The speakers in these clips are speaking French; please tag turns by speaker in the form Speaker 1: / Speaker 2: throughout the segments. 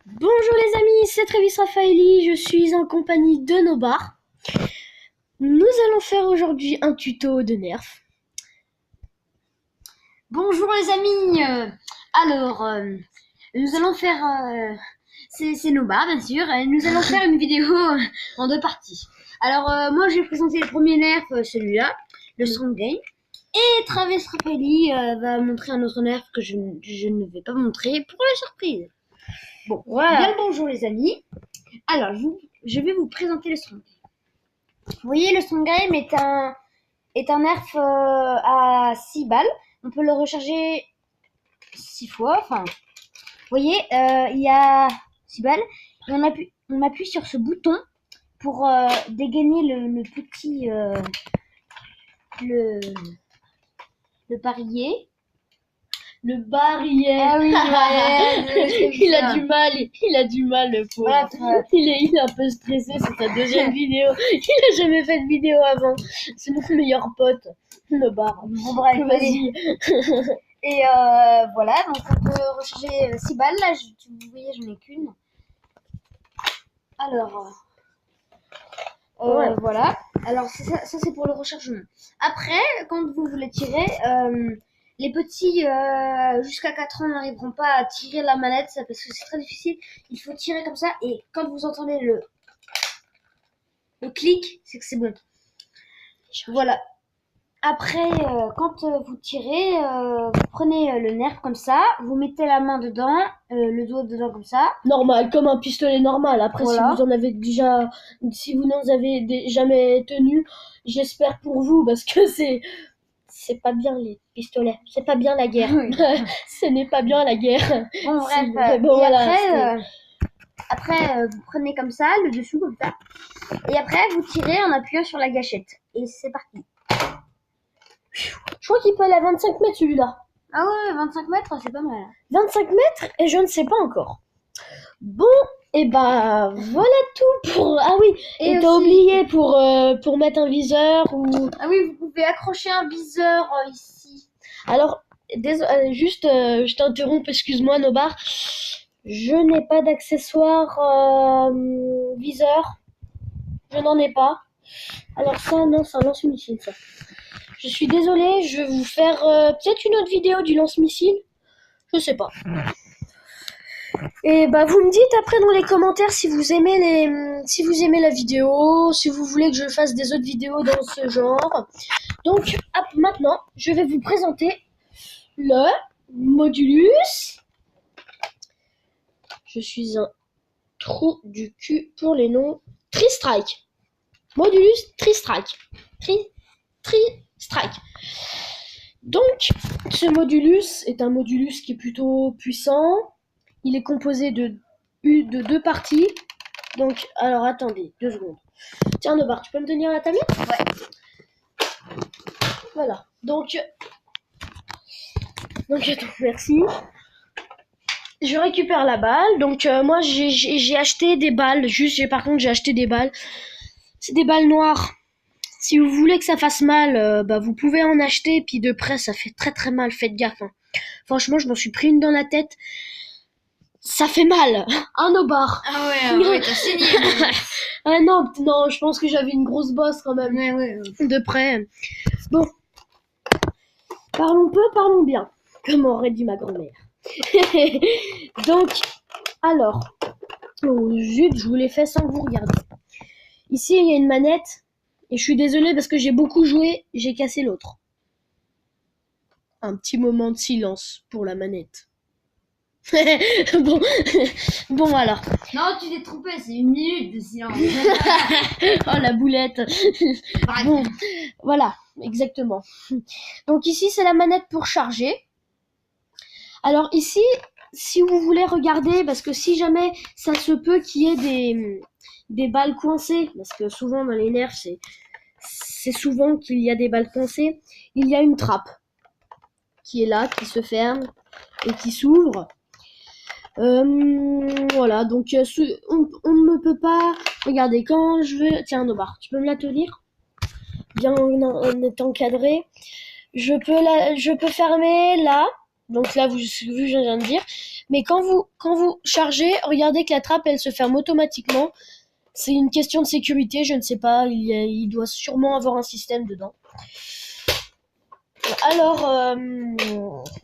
Speaker 1: Bonjour les amis, c'est Travis Raffaeli, je suis en compagnie de Nobar. Nous allons faire aujourd'hui un tuto de Nerf.
Speaker 2: Bonjour les amis, nous allons faire, c'est Noba bien sûr, et nous allons faire une vidéo en deux parties. Moi je vais présenter le premier nerf, celui-là, le Strong Game, et Travis Raffaeli va montrer un autre nerf que je ne vais pas montrer pour la surprise. Bon,
Speaker 1: Voilà.
Speaker 2: Bien le bonjour les amis. Alors je vais vous présenter le Strong Game. Vous voyez, le Strong Game est un nerf à 6 balles. On peut le recharger 6 fois. Enfin, vous voyez, il y a 6 balles. Et on appuie sur ce bouton pour dégainer le petit le barillet.
Speaker 1: Le barillet.
Speaker 2: Ah oui, ouais,
Speaker 1: il a du mal le pauvre.
Speaker 2: Bref,
Speaker 1: Il est un peu stressé, c'est sa deuxième vidéo. Il a jamais fait de vidéo avant. C'est notre meilleur pote, le bar.
Speaker 2: bon, bref,
Speaker 1: Vas-y.
Speaker 2: Et voilà, donc on peut recharger 6 balles. Là, vous voyez, j'en ai qu'une. Alors,
Speaker 1: Ouais.
Speaker 2: voilà. Alors, ça c'est pour le rechargement. Après, quand vous voulez tirer, les petits jusqu'à 4 ans n'arriveront pas à tirer la manette parce que c'est très difficile. Il faut tirer comme ça et quand vous entendez le clic, c'est que c'est bon. Voilà. Après, quand vous tirez, vous prenez le nerf comme ça, vous mettez la main dedans, le doigt dedans comme ça.
Speaker 1: Normal, comme un pistolet normal. Après,
Speaker 2: Voilà.
Speaker 1: si vous n'en avez jamais tenu, j'espère pour vous, parce que c'est pas bien les pistolets, c'est pas bien la guerre.
Speaker 2: Oui.
Speaker 1: Ce n'est pas bien la guerre.
Speaker 2: Bon, bref.
Speaker 1: Bon,
Speaker 2: Et
Speaker 1: voilà,
Speaker 2: après, vous prenez comme ça, le dessous comme ça. Et après, vous tirez en appuyant sur la gâchette. Et c'est parti.
Speaker 1: Je crois qu'il peut aller à 25 mètres celui-là.
Speaker 2: Ah ouais, 25 mètres, c'est pas mal.
Speaker 1: 25 mètres et je ne sais pas encore. Bon, et bah voilà tout pour... Ah oui, et t'as
Speaker 2: aussi-
Speaker 1: oublié pour mettre un viseur ou...
Speaker 2: Ah oui, vous pouvez accrocher un viseur ici.
Speaker 1: Alors, juste, je t'interromps, excuse-moi Nobar. Je n'ai pas d'accessoire viseur. Je n'en ai pas. Alors ça, non, c'est un lance-missile, ça. Je suis désolée, je vais vous faire peut-être une autre vidéo du lance-missile. Je sais pas. Et bah vous me dites après dans les commentaires si vous aimez la vidéo, si vous voulez que je fasse des autres vidéos dans ce genre. Donc maintenant, je vais vous présenter le Modulus. Je suis un trou du cul pour les noms. Tri-Strike. Modulus Tri-Strike. Tri-Strike. Donc, ce Modulus est un Modulus qui est plutôt puissant. Il est composé de deux parties. Donc, alors attendez, 2 secondes. Tiens, Nobar, tu peux me tenir la tablette ?
Speaker 2: Ouais.
Speaker 1: Voilà. Donc attends, merci. Je récupère la balle. Donc moi j'ai acheté des balles. Par contre j'ai acheté des balles. C'est des balles noires. Si vous voulez que ça fasse mal, vous pouvez en acheter. Puis de près ça fait très très mal. Faites gaffe. Hein. Franchement je m'en suis pris une dans la tête. Ça fait mal. Un au bar.
Speaker 2: Ah ouais, t'as signé.
Speaker 1: Ah non, je pense que j'avais une grosse bosse quand même.
Speaker 2: Ouais.
Speaker 1: De près. Bon. Parlons peu, parlons bien. Comme aurait dit ma grand-mère. Donc, alors, oh zut, je vous l'ai fait sans que vous regardiez. Ici, il y a une manette, et je suis désolée parce que j'ai beaucoup joué, j'ai cassé l'autre. Un petit moment de silence pour la manette. bon alors.
Speaker 2: Non, tu t'es trompé, c'est 1 minute de silence.
Speaker 1: Oh la boulette. Bon, voilà, exactement. Donc ici, c'est la manette pour charger. Alors ici, si vous voulez regarder, parce que si jamais ça se peut qu'il y ait des balles coincées, parce que souvent dans les nerfs, c'est souvent qu'il y a des balles coincées, il y a une trappe qui est là, qui se ferme et qui s'ouvre. Voilà, donc on ne peut pas... Regardez, quand je veux... Tiens, Nobar, tu peux me la tenir ? Bien en étant encadré. Je peux fermer là. Donc là, vu que je viens de dire. Mais quand vous chargez, regardez que la trappe, elle se ferme automatiquement. C'est une question de sécurité, je ne sais pas. Il doit sûrement avoir un système dedans. Alors,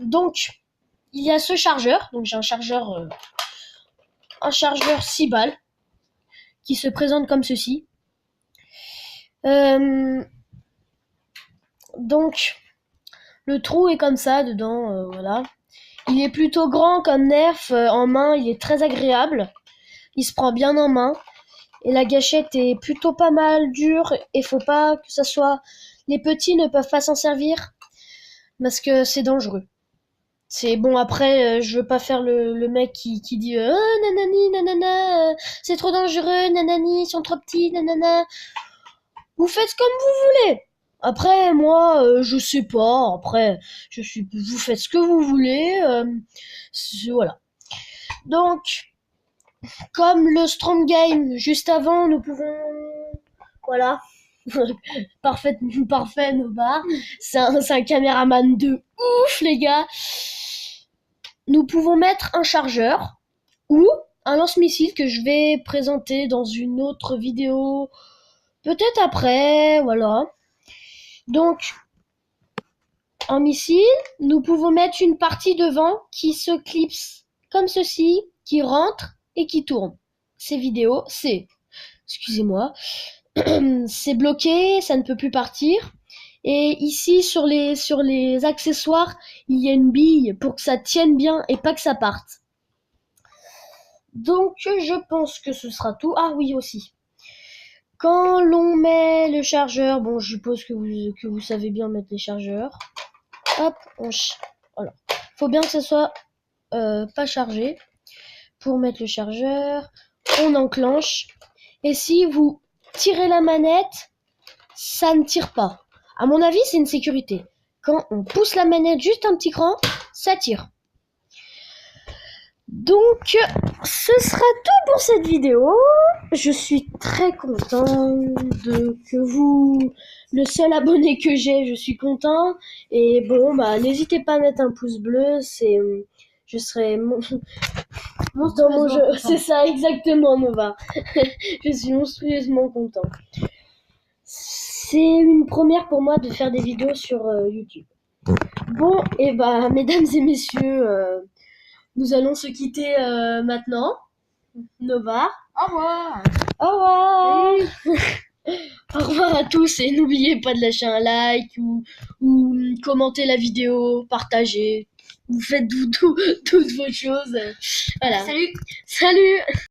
Speaker 1: donc, il y a ce chargeur. Donc, j'ai un chargeur 6 balles qui se présente comme ceci. Donc, le trou est comme ça dedans, voilà. Il est plutôt grand comme nerf, en main, il est très agréable. Il se prend bien en main. Et la gâchette est plutôt pas mal dure. Et faut pas que ça soit... Les petits ne peuvent pas s'en servir parce que c'est dangereux. C'est bon, après, je veux pas faire le mec qui dit nanani, nanana, c'est trop dangereux, nanani, ils sont trop petits, nanana. Vous faites comme vous voulez. Après, moi, je sais pas. Après, vous faites ce que vous voulez. Voilà. Donc, comme le Strong Game juste avant, nous pouvons, voilà, parfait Nova. C'est un caméraman de ouf, les gars. Nous pouvons mettre un chargeur ou un lance-missile que je vais présenter dans une autre vidéo, peut-être après, voilà. Donc, en missile, nous pouvons mettre une partie devant qui se clipse comme ceci, qui rentre et qui tourne. Ces vidéos, excusez-moi, c'est bloqué, ça ne peut plus partir. Et ici, sur les accessoires, il y a une bille pour que ça tienne bien et pas que ça parte. Donc, je pense que ce sera tout. Ah oui, aussi. Quand l'on met le chargeur, bon, je suppose que vous savez bien mettre les chargeurs. Hop, voilà. Faut bien que ça soit pas chargé. Pour mettre le chargeur, on enclenche. Et si vous tirez la manette, ça ne tire pas. À mon avis, c'est une sécurité. Quand on pousse la manette juste un petit cran, ça tire. Donc, ce sera tout pour cette vidéo. Je suis très content que vous, le seul abonné que j'ai, je suis content. Et bon, n'hésitez pas à mettre un pouce bleu. Je serai dans mon jeu. C'est ça, exactement, Nova. Je suis monstrueusement content. C'est une première pour moi de faire des vidéos sur YouTube. Bon, et mesdames et messieurs, nous allons se quitter maintenant. Nova.
Speaker 2: Au revoir.
Speaker 1: Au revoir. Au revoir à tous et n'oubliez pas de lâcher un like ou commenter la vidéo, partager. Vous faites toutes vos choses. Voilà.
Speaker 2: Salut.
Speaker 1: Salut.